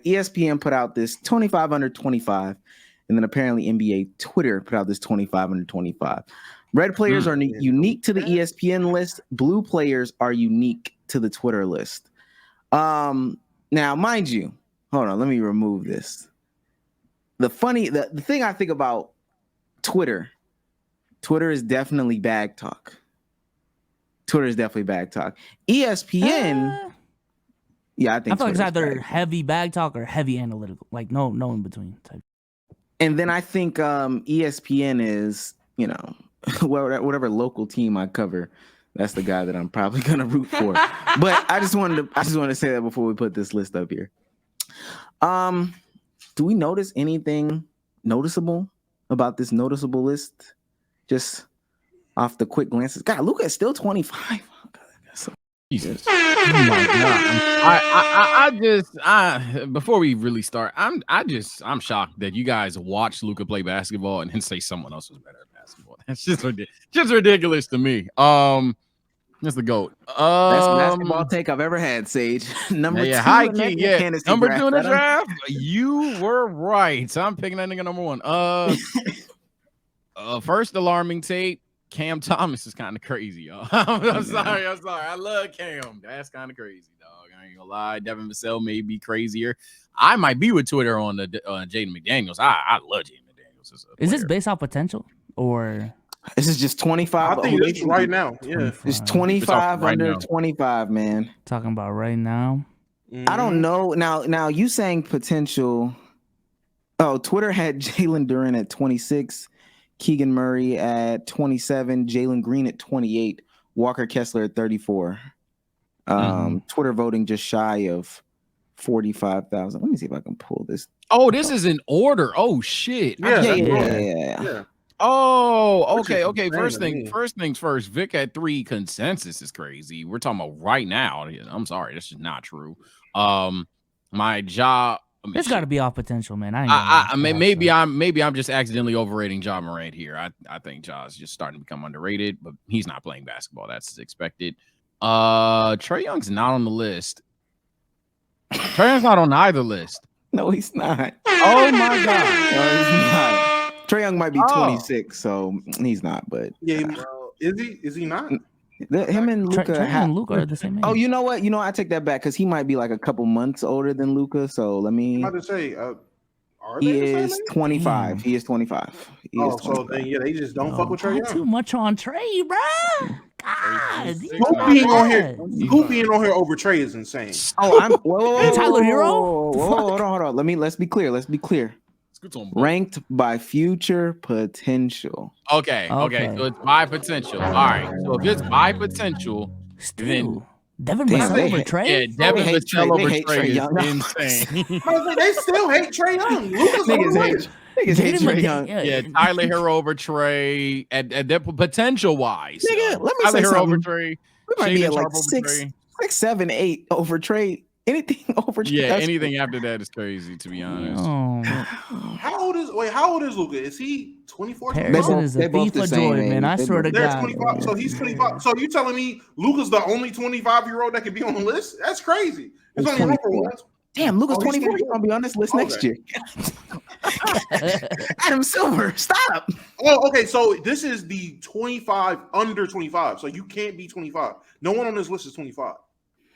ESPN put out this 25 under 25, and then apparently NBA Twitter put out this 25 under 25. Red players are unique to the ESPN list. Blue players are unique to the Twitter list. Now, mind you, hold on, let me remove this. The thing I think about Twitter is definitely bag talk. Twitter is definitely bag talk. ESPN, yeah, I think I feel like it's either heavy bag talk or heavy analytical, like no in between type. And then I think ESPN is, whatever local team I cover, that's the guy that I'm probably gonna root for. But I just wanted to say that before we put this list up here. Do we notice anything noticeable about this noticeable list? Just off the quick glances. God, Luka is still 25. Oh, God, so Jesus. Oh my God. I before we really start, I'm shocked that you guys watch Luka play basketball and then say someone else was better at basketball. That's just ridiculous to me. That's the GOAT. Best basketball take I've ever had, Sage. Number two. High key, yeah. Number 2 in the draft. You were right. So I'm picking that nigga number 1. First alarming take. Cam Thomas is kind of crazy, y'all. I'm sorry. I love Cam. That's kind of crazy, dog. I ain't gonna lie. Devin Vassell may be crazier. I might be with Twitter on the Jaden McDaniels. I love Jaden McDaniels. Is this based off potential or? This is just 25. I think it's right now. Yeah, it's 25 under 25, man. Talking about right now. I don't know. Now you saying potential. Oh, Twitter had Jalen Duren at 26. Keegan Murray at 27, Jalen Green at 28, Walker Kessler at 34. Twitter voting just shy of 45,000. Let me see if I can pull this. Oh, this is in order. Oh shit. Yeah. Oh, okay. First things first. Vic at 3 consensus is crazy. We're talking about right now. I'm sorry, this is not true. My job. It's got to be off potential, man. Maybe I'm just accidentally overrating Ja Morant here. I think Ja's just starting to become underrated, but he's not playing basketball. That's expected. Trae Young's not on the list. Trae Young's not on either list. No, he's not. Oh my God. No, he's not. Trae Young might be 26, so he's not. But is he not? Him and Luka are the same age. Oh, you know what? I take that back because he might be like a couple months older than Luka. So let me. I'm about to say, he is 25. He is 25. So then, they just don't fuck with Trae Young. Too much on Trae, bro. God, who being on here over Trae is insane. Oh, I'm Tyler Hero. Hold on. Let's be clear. Ranked by future potential. Okay. So it's by potential. All right. So if it's by potential, then Devin Vassell over Trae. Yeah, Devin Vassell over Trae is insane. They still hate Trae Young. Niggas hate Trae Young. Yeah, Tyler Hero over Trae at that potential wise. Nigga, let me Tyler say Hero something. over Trae. We might be at like 6, 7, 8 over Trae. Anything over Trae. Yeah, anything after that is crazy, to be honest. How old is Luka? Is he 24? Harrison is a FIFA joy, man. I swear to God. 25, so he's 25. So you telling me Luka's the only 25-year-old that could be on the list? That's crazy. It's only room for one. Damn, Luka's 24. He's gonna be on this list next year. Adam Silver, stop. Oh, okay. So this is the 25 under 25. So you can't be 25. No one on this list is 25.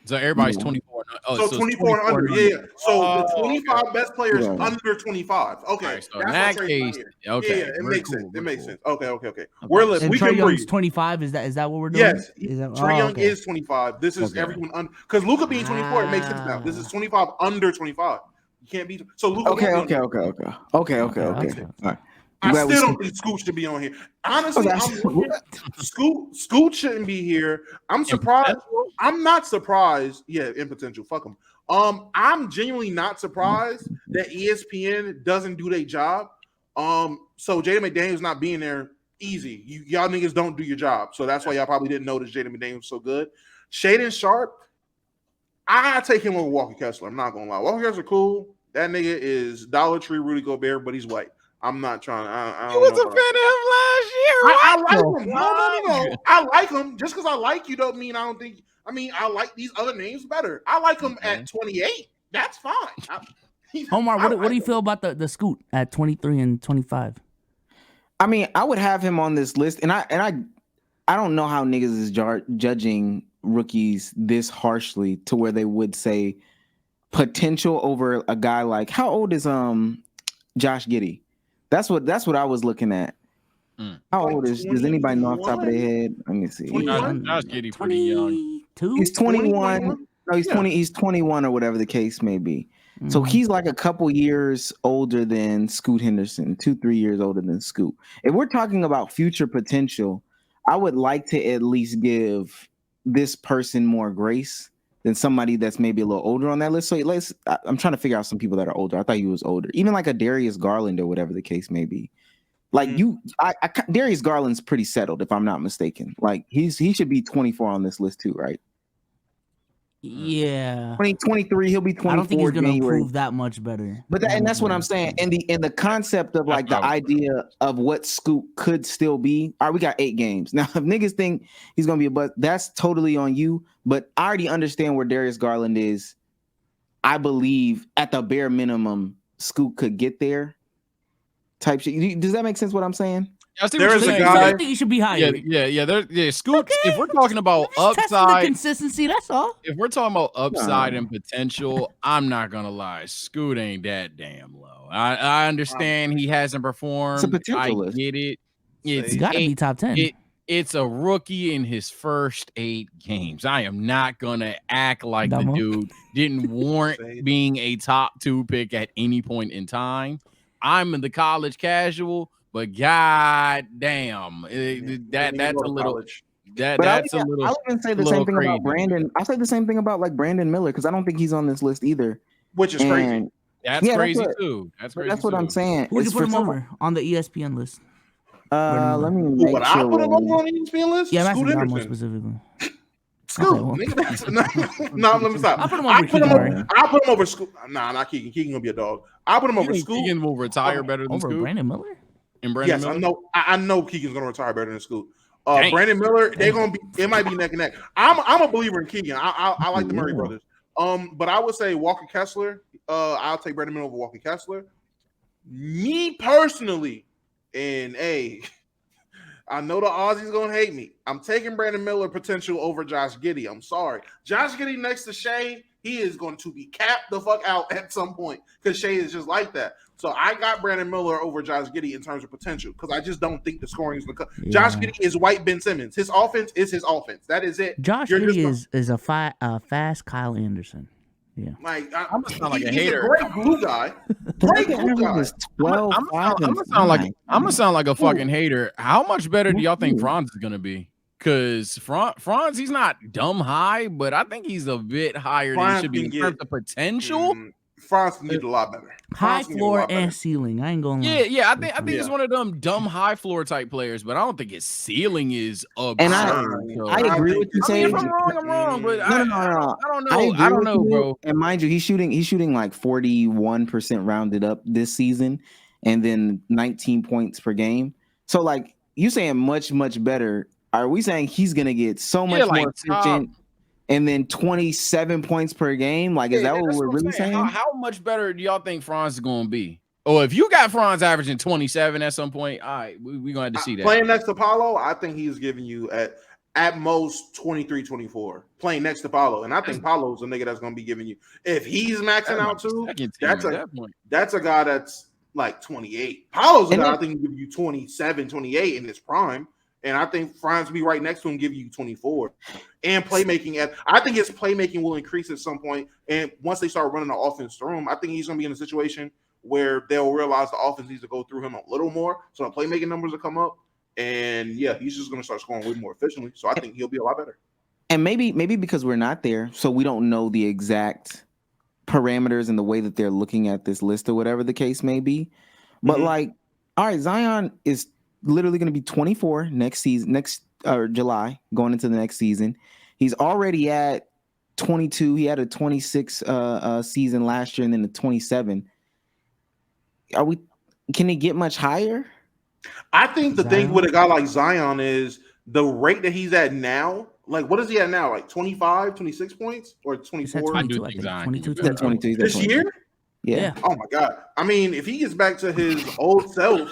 So everybody's 24. So 24 and under. Yeah. So the 25 best players under 25. Okay. Right, so in that case, okay. Yeah, it makes sense. It makes sense. Okay. We Trae Young's 25. Is that what we're doing? Yes. Trae Young is 25. This is everyone under, because Luka being 24, it makes sense now. This is 25 under 25. You can't be so Luka. Okay. All right. I still don't think Scoot should be on here. Honestly, Scoot shouldn't be here. I'm surprised. I'm not surprised. Yeah, in potential. Fuck him. I'm genuinely not surprised that ESPN doesn't do their job. So Jaden McDaniels not being there, easy. Y'all niggas don't do your job. So that's why y'all probably didn't notice Jaden McDaniels was so good. Shaedon Sharp, I take him over Walker Kessler. I'm not gonna lie. Walker Kessler cool. That nigga is Dollar Tree Rudy Gobert, but he's white. I'm not trying. I was a fan of him last year. I like him. No. I like him. Just because I like you don't mean I don't think. I mean, I like these other names better. I like him at 28. That's fine. Omar, what do you feel about the Scoot at 23 and 25? I mean, I would have him on this list, and I don't know how niggas is judging rookies this harshly to where they would say potential over a guy like, how old is Josh Giddey? That's what I was looking at. How old is? Does anybody know off the top of their head? Let me see. Josh Giddey pretty young. He's 21. No, he's 20. He's 21 or whatever the case may be. So he's like a couple years older than Scoot Henderson, 2-3 years older than Scoot. If we're talking about future potential, I would like to at least give this person more grace than somebody that's maybe a little older on that list. So I'm trying to figure out some people that are older. I thought he was older, even like a Darius Garland or whatever the case may be. Like Darius Garland's pretty settled, if I'm not mistaken. Like he should be 24 on this list too, right? Yeah, 2023, he'll be 24. I don't think he's going to improve that much better. But that's what I'm saying. And the concept of like the idea of what Scoot could still be. All right, we got 8 games now. If niggas think he's going to be a bust, that's totally on you. But I already understand where Darius Garland is. I believe at the bare minimum, Scoot could get there. Type shit. Does that make sense? What I'm saying? There is a guy. I think he should be higher. Yeah. Scoot. Okay. If we're talking about upside, consistency, that's all. If we're talking about upside and potential, I'm not gonna lie. Scoot ain't that damn low. I understand he hasn't performed. It's a potential. I get it. It's got to be top 10. It's a rookie in his first 8 games. I am not gonna act like the dude didn't warrant being a top 2 pick at any point in time. I'm in the college casual. But god damn, that's a little. That's a little. I'll even say the same thing about Brandon. I'll say the same thing about like Brandon Miller because I don't think he's on this list either. Which is crazy. That's crazy too. That's crazy. That's what I'm saying. Who would you put him over on the ESPN list? Let me make sure. I put him over on the ESPN list? Yeah, I'm asking more specifically. Scoot. Okay, no, let me stop. I'll put him over Keegan. I'll put him over Scoot. Nah, not Keegan. Keegan gonna be a dog. I'll put him over Scoot. Keegan will retire better than Scoot. Brandon Miller? Yes, Miller? I know Keegan's gonna retire better than Scoot. Brandon Miller, they're gonna be. It might be neck and neck. I'm a believer in Keegan. I like the Murray brothers. But I would say Walker Kessler. I'll take Brandon Miller over Walker Kessler. Me personally, and I know the Aussies gonna hate me. I'm taking Brandon Miller potential over Josh Giddey. I'm sorry, Josh Giddey next to Shea, he is going to be capped the fuck out at some point because Shea is just like that. So I got Brandon Miller over Josh Giddey in terms of potential because I just don't think the scoring is because Josh Giddey is white Ben Simmons. His offense is his offense. That is it. Josh Giddey is a fast Kyle Anderson. Yeah, like I'm gonna sound like a he's hater. A great glue guy. Great glue guy. I'm gonna sound like a fucking hater. How much better do y'all think Franz is gonna be? Because Franz, he's not dumb high, but I think he's a bit higher than he should be in terms of potential. Franz can get a lot better. High floor and ceiling. I ain't gonna lie. Yeah. I think he's one of them dumb high floor type players, but I don't think his ceiling is absurd. And I agree with you saying. If I'm wrong, but no. I don't know, bro. And mind you, he's shooting like 41% rounded up this season, and then 19 points per game. So like you saying much better. Are we saying he's gonna get so much more efficient? And then 27 points per game? Like, is that what we're really saying? How much better do y'all think Franz is going to be? Oh, if you got Franz averaging 27 at some point, all right, we're going to have to see that. Playing next to Paulo, I think he's giving you at most 23, 24. Playing next to Paulo. And I think Paulo's a nigga that's going to be giving you, if he's maxing out too, that's a guy that's like 28. Paulo's a guy I think will give you 27, 28 in his prime. And I think Franz will be right next to him, give you 24. And playmaking, I think his playmaking will increase at some point. And once they start running the offense through him, I think he's going to be in a situation where they'll realize the offense needs to go through him a little more. So the playmaking numbers will come up. And yeah, he's just going to start scoring way more efficiently. So I think he'll be a lot better. And maybe because we're not there, so we don't know the exact parameters and the way that they're looking at this list or whatever the case may be. But like, all right, Zion is literally going to be 24 next season, July, going into the next season. He's already at 22. He had a 26 season last year and then a 27. Can it get much higher? I think the thing with a guy like Zion is the rate that he's at now. Like, what is he at now? Like 25, 26 points or 24? 22, I think. 22. This year? Yeah. Oh my God. I mean, if he gets back to his old self,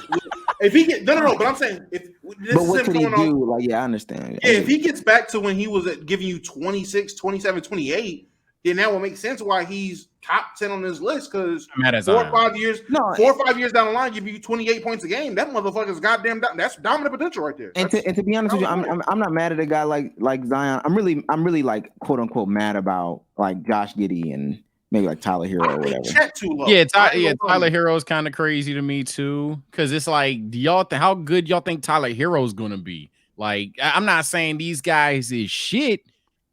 if he get no, but I'm saying if this But is what him could he coming do? on, Like, yeah, I understand. yeah, if he gets back to when he was giving you 26, 27, 28, then that will make sense why he's top 10 on this list. Because 4 or 5 years, No, 4 or 5 years down the line, give you 28 points a game. That motherfucker's goddamn. That's dominant potential right there. And to be honest with you, I'm not mad at a guy like Zion. I'm really like quote unquote mad about like Josh Giddey and maybe like Tyler Hero or whatever. Chet too low. Yeah, Tyler Hero is kind of crazy to me too, because it's like, do y'all how good y'all think Tyler Hero's gonna be? Like, I'm not saying these guys is shit,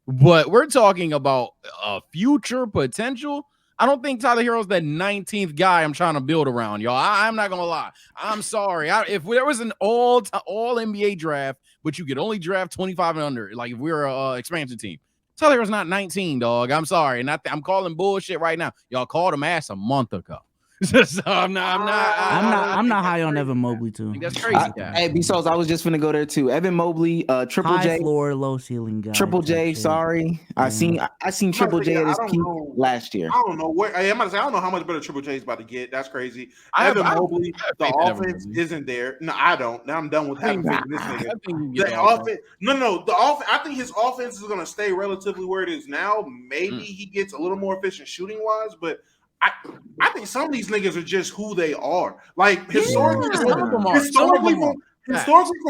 but we're talking about a future potential. I don't think Tyler Hero's the 19th guy I'm trying to build around, y'all. I'm not gonna lie. I'm sorry. If there was an all NBA draft, but you could only draft 25 and under, like if we were a expansion team, Tyler Hero's not 19, dog. I'm sorry, and I'm calling bullshit right now. Y'all called him ass a month ago. So I'm not high on Evan Mobley too. That's crazy. Hey, Bezos, I was just finna go there too. Evan Mobley, Triple high J, floor, low ceiling guy. Triple J. Sorry, I seen Triple J at his peak last year. I don't know where. I'm about to say I don't know how much better Triple J is about to get. That's crazy. Evan Mobley, the offense isn't there. No, I don't. Now I'm done with having faith in this nigga. The offense, no. The offense. I think his offense is going to stay relatively where it is now. Maybe he gets a little more efficient shooting wise, but I think some of these niggas are just who they are. Like historically from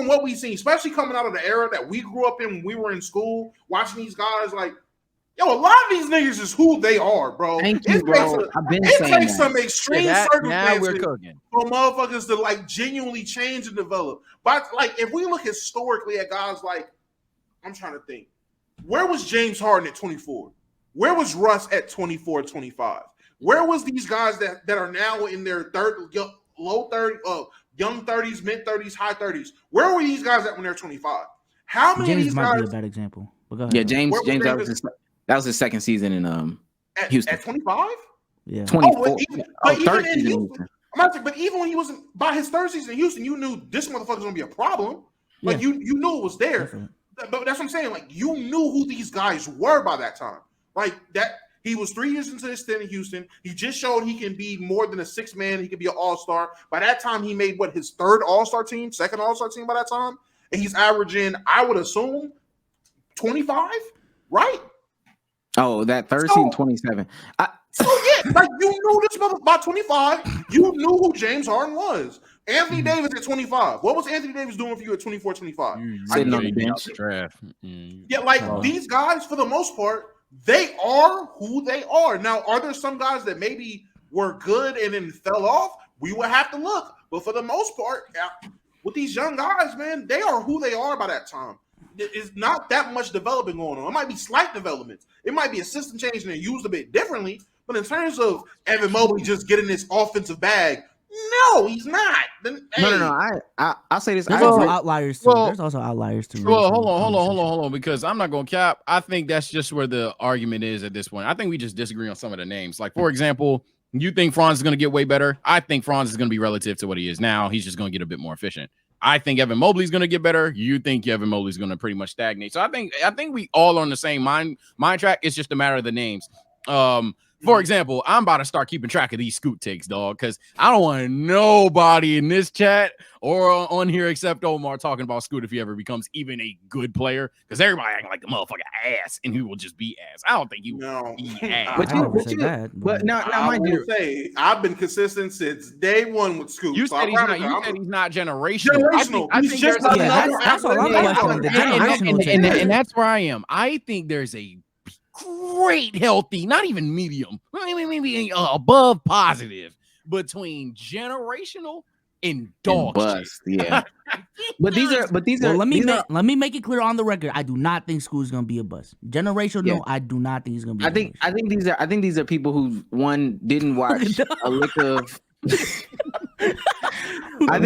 what we've seen, especially coming out of the era that we grew up in when we were in school, watching these guys like, yo, a lot of these niggas is who they are, bro. Thank you, bro. It takes some extreme circumstances for motherfuckers to like genuinely change and develop. But like, if we look historically at guys like, I'm trying to think, where was James Harden at 24? Where was Russ at 24, 25? Where was these guys that are now in their low 30, young 30s, mid 30s, high 30s? Where were these guys at when they're 25? How many James of these might guys? Be a bad example. But go ahead. Yeah, James. That was his second season in Houston. At 25. Yeah, 24. Even in Houston, but even when he was by his third season in Houston, you knew this motherfucker's gonna be a problem. Like you knew it was there. Definitely. But that's what I'm saying. Like you knew who these guys were by that time. Like that. He was 3 years into his stint in Houston. He just showed he can be more than a 6-man. He could be an all-star. By that time, he made his third all-star team, second all-star team by that time. And he's averaging, I would assume, 25, right? Oh, that third season, 27. Like you knew this mother by 25. You knew who James Harden was. Anthony Davis at 25. What was Anthony Davis doing for you at 24, 25? Sitting on the bench. Yeah, like these guys, for the most part, they are who they are. Now, are there some guys that maybe were good and then fell off? We would have to look. But for the most part, with these young guys, man, they are who they are by that time. It's not that much development going on. It might be slight developments. It might be a system change and they're used a bit differently. But in terms of Evan Mobley just getting this offensive bag, no, he's not. No. I'll say this. There's also outliers too. There's also outliers too. Well, hold on, because I'm not going to cap. I think that's just where the argument is at this point. I think we just disagree on some of the names. Like, for example, you think Franz is going to get way better. I think Franz is going to be relative to what he is now. He's just going to get a bit more efficient. I think Evan Mobley is going to get better. You think Evan Mobley is going to pretty much stagnate. So I think we all are on the same mind track. It's just a matter of the names. For example, I'm about to start keeping track of these scoot takes, dog, because I don't want nobody in this chat or on here except Omar talking about Scoot if he ever becomes even a good player, because everybody acting like the motherfucker ass, and he will just be ass. I don't think he will be ass. But now, mind you, say I've been consistent since day one with Scoot. You said he's not generational. He's just that's all I'm questioning. And that's where I am. I think there's a great healthy, not even medium, maybe above positive between generational and dog bust. Yeah. but these are let me make it clear on the record. I do not think Scoot's gonna be a bust. Generational, no, I do not think he's gonna be I think these are people who didn't watch a lick of I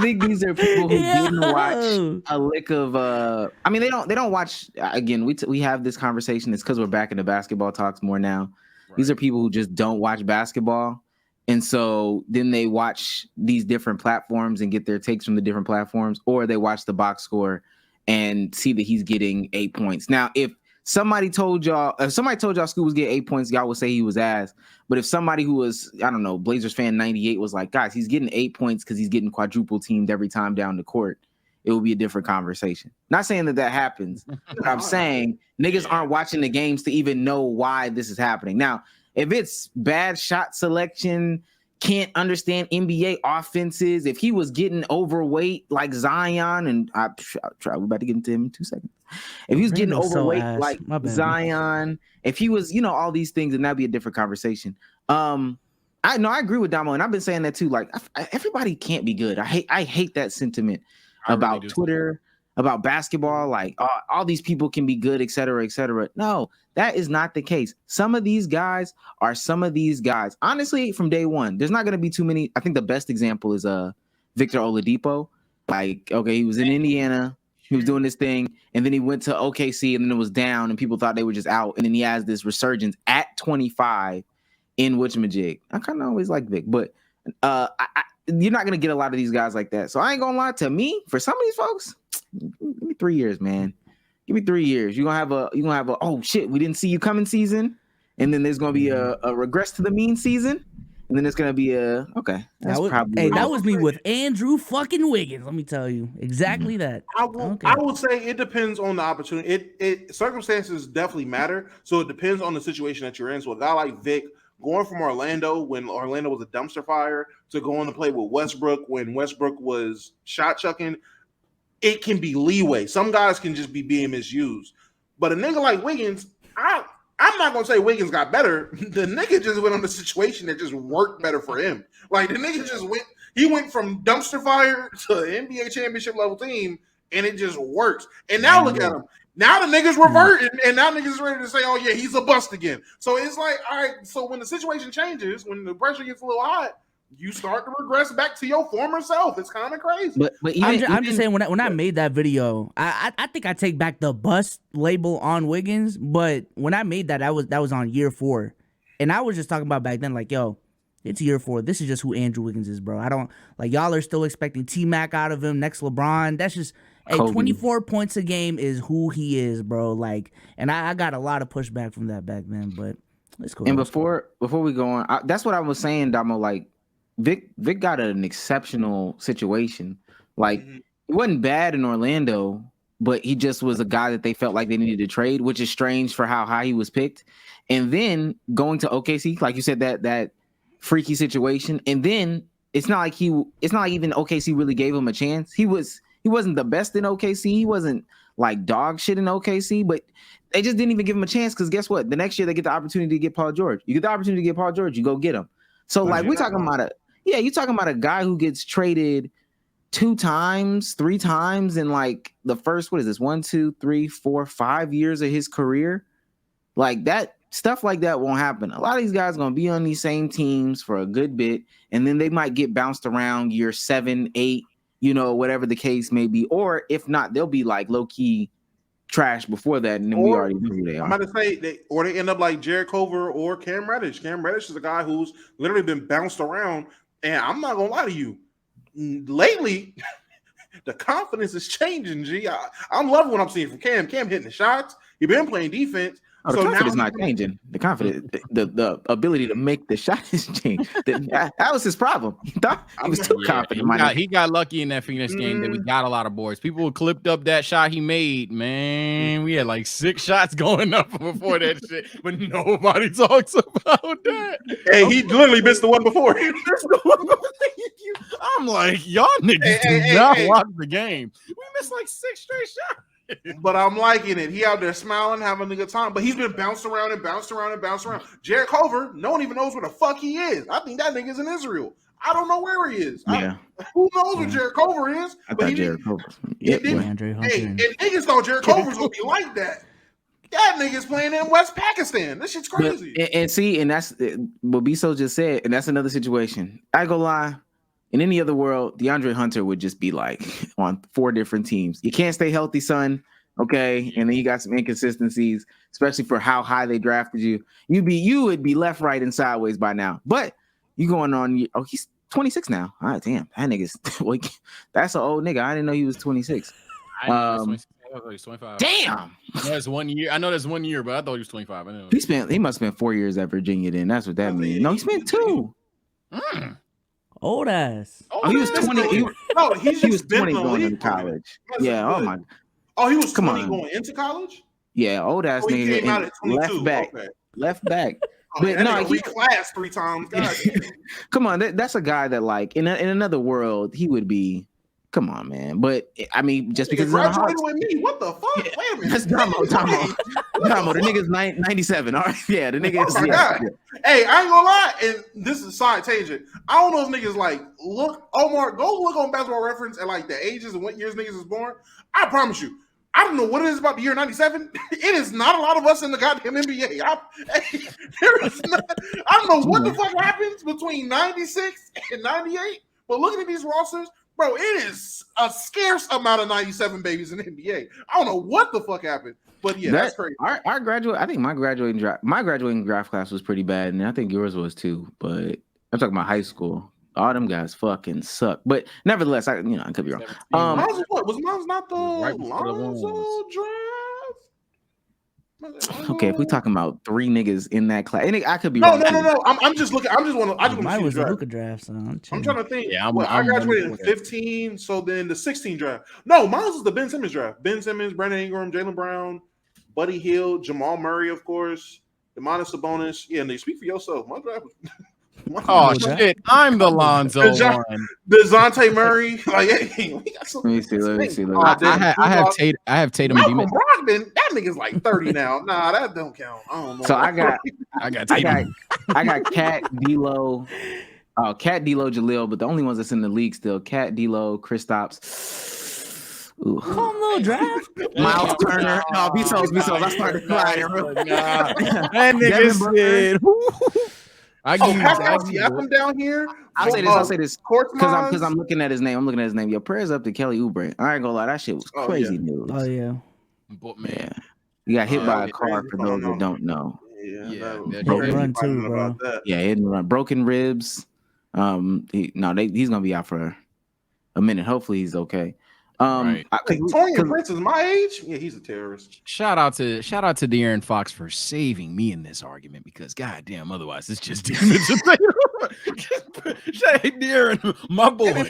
think these are people who didn't watch a lick of I mean they don't watch. Again, we have this conversation. It's because we're back in the basketball talks more now. Right. These are people who just don't watch basketball, and so then they watch these different platforms and get their takes from the different platforms, or they watch the box score and see that he's getting 8 points. Now, if somebody told y'all, if somebody told y'all Scoot was getting 8 points, y'all would say he was ass. But if somebody who was, I don't know, Blazers fan 98 was like, guys, he's getting 8 points because he's getting quadruple teamed every time down the court, it will be a different conversation. Not saying that happens, but I'm saying niggas aren't watching the games to even know why this is happening. Now, if it's bad shot selection, can't understand NBA offenses, if he was getting overweight like Zion, and I'll try, we're about to get into him in 2 seconds. If he was getting overweight like Zion, if he was, all these things, then that'd be a different conversation. I agree with Damo, and I've been saying that too. Like, everybody can't be good. I hate that sentiment about really Twitter, about basketball. Like, all these people can be good, et cetera, et cetera. No, that is not the case. Some of these guys are some of these guys. Honestly, from day one, there's not going to be too many. I think the best example is Victor Oladipo. Like, okay, he was in Indiana. He was doing this thing, and then he went to OKC, and then it was down, and people thought they were just out. And then he has this resurgence at 25 in whatchamajig. I kind of always like Vic, but you're not gonna get a lot of these guys like that. So I ain't gonna lie. To me, for some of these folks, give me 3 years, man. Give me 3 years. You're gonna have a oh shit, we didn't see you coming season, and then there's gonna be a regress to the mean season. And then it's gonna be okay. That was me with Andrew fucking Wiggins. Let me tell you exactly that. I would say it depends on the opportunity. It circumstances definitely matter. So it depends on the situation that you're in. So a guy like Vic going from Orlando when Orlando was a dumpster fire to going to play with Westbrook when Westbrook was shot chucking, it can be leeway. Some guys can just be being misused. But a nigga like Wiggins, I'm not gonna say Wiggins got better. The nigga just went on the situation that just worked better for him. Like the nigga just went from dumpster fire to NBA championship level team, and it just works. And now look at him. Now the niggas reverting, and now niggas ready to say, "Oh yeah, he's a bust again." So it's like, all right. So when the situation changes, when the pressure gets a little hot, you start to regress back to your former self. It's kind of crazy. But I'm just saying, when I made that video, I think I take back the bust label on Wiggins. But when I made that was on year 4, and I was just talking about back then, like, yo, it's year 4. This is just who Andrew Wiggins is, bro. I don't like y'all are still expecting T-Mac out of him, next LeBron. That's just 24 points a game is who he is, bro. Like, and I got a lot of pushback from that back then, but it's cool. And before we go on, that's what I was saying, Damo. Like, Vic got an exceptional situation. Like, he wasn't bad in Orlando, but he just was a guy that they felt like they needed to trade, which is strange for how high he was picked. And then going to OKC, like you said, that freaky situation. And then it's not like even OKC really gave him a chance. He wasn't the best in OKC. He wasn't like dog shit in OKC, but they just didn't even give him a chance because guess what? The next year they get the opportunity to get Paul George. You get the opportunity to get Paul George, you go get him. So like we're talking about you're talking about a guy who gets traded 2 times, 3 times in like the first, 1, 2, 3, 4, 5 years of his career. Like that stuff like that won't happen. A lot of these guys are gonna be on these same teams for a good bit, and then they might get bounced around year 7, 8, whatever the case may be. Or if not, they'll be like low key trash before that, and then we already know who they are. I'm about to say they end up like Jared Culver or Cam Reddish. Cam Reddish is a guy who's literally been bounced around, and I'm not gonna lie to you. Lately, the confidence is changing. G, I'm loving what I'm seeing from Cam. Cam hitting the shots. He been playing defense. Oh, the confidence not changing. The confidence, the ability to make the shot is changed. That was his problem. He thought he was too confident. He got lucky in that Phoenix game that we got a lot of boards. People clipped up that shot he made. Man, we had like 6 shots going up before that shit, but nobody talks about that. Hey, he literally missed the one before. I'm like, y'all niggas do not watch the game. We missed like 6 straight shots. But I'm liking it. He out there smiling, having a good time. But he's been bounced around and bounced around and bounced around. Jared Culver, no one even knows where the fuck he is. I think that nigga's in Israel. I don't know where he is. Yeah. Who knows where Jared Culver is? I thought Jared Culver. And niggas thought Jared Culver's gonna be like that. That nigga's playing in West Pakistan. This shit's crazy. And that's what Biso just said, and that's another situation. I ain't gonna lie. In any other world, DeAndre Hunter would just be like on 4 different teams. You can't stay healthy, son. Okay, and then you got some inconsistencies, especially for how high they drafted you. You would be left, right, and sideways by now. But you going on? Oh, he's 26 now. All right, damn, that nigga's that's an old nigga. I didn't know he was 26. I thought he was 25. Damn. I know that's 1 year. I know that's 1 year, but I thought he was 25. I know. He must have spent 4 years at Virginia then. That's what that means. No, he spent 2. Old ass. Oh, he was 20. No, he's He was just been 20 in the going league into for a minute. college. That's Yeah, oh good. my. Oh, he was Come 20 on. going into college? Yeah, old ass Oh, he nigga. came out at 22. Left back. Okay. Left back. Oh, But that no, nigga reclassed 3 times. God damn. Come on, that's a guy that like in another world he would be. Come on, man. But I mean, just because You're he's on the graduating Hawks, with me. What the fuck? Wait a minute. that's Damo. The nigga's 97. All right, yeah, the nigga. Oh my Yeah. God. Hey, I ain't gonna lie, and this is a side tangent. I don't know if niggas like look, Omar, go look on Basketball Reference and like the ages and what years niggas was born. I promise you, I don't know what it is about the year 97. It is not a lot of us in the goddamn NBA. There is not, I don't know what the fuck happens between 96 and 98, but looking at these rosters, bro, it is a scarce amount of 97 babies in the NBA. I don't know what the fuck happened, but yeah, that's crazy. Our graduate, I think my graduating draft class was pretty bad, and I think yours was too. But I'm talking about high school. All them guys fucking suck. But nevertheless, I could be wrong. Miles was what? Was Miles not the Right before the Lonzo draft? Okay, if we talking about 3 niggas in that class, and I could be No. wrong. I'm just looking. I just want to. Mine was see the the Luka draft, so I'm I'm trying to think. Yeah, I graduated in 15, so then the 16 draft. No, mine was the Ben Simmons draft. Ben Simmons, Brandon Ingram, Jaylen Brown, Buddy Hield, Jamal Murray, of course, Demonis Sabonis. Yeah, and they speak for yourself. My draft was. Oh shit! I'm the Lonzo one. DeJounte Murray. Like, hey, we got some. Let me see. Oh, I have Tatum. Malcolm Brogdon. That nigga's like 30 now. Nah, that don't count. I don't know. So I got Tatum. I got Cat, D'Lo, Cat, D'Lo, Jaleel, but the only ones that's in the league still Cat, D'Lo, Kristaps. Ooh. Calm little draft. Miles Turner. No, Bezos. I started crying. That nigga said. Pascal Siakam down here. I'll say this because I'm looking at his name. Yo, prayers up to Kelly Oubre. I ain't gonna lie, that shit was crazy news. Oh yeah. But man, yeah. He got hit by a car for those that don't know. Yeah, run too, bro. Yeah, hit and run. Broken ribs. He's gonna be out for a minute. Hopefully he's okay. Torian Prince is my age. Yeah, he's a terrorist. Shout out to De'Aaron Fox for saving me in this argument because goddamn, otherwise it's just demons. De'Aaron, my boy.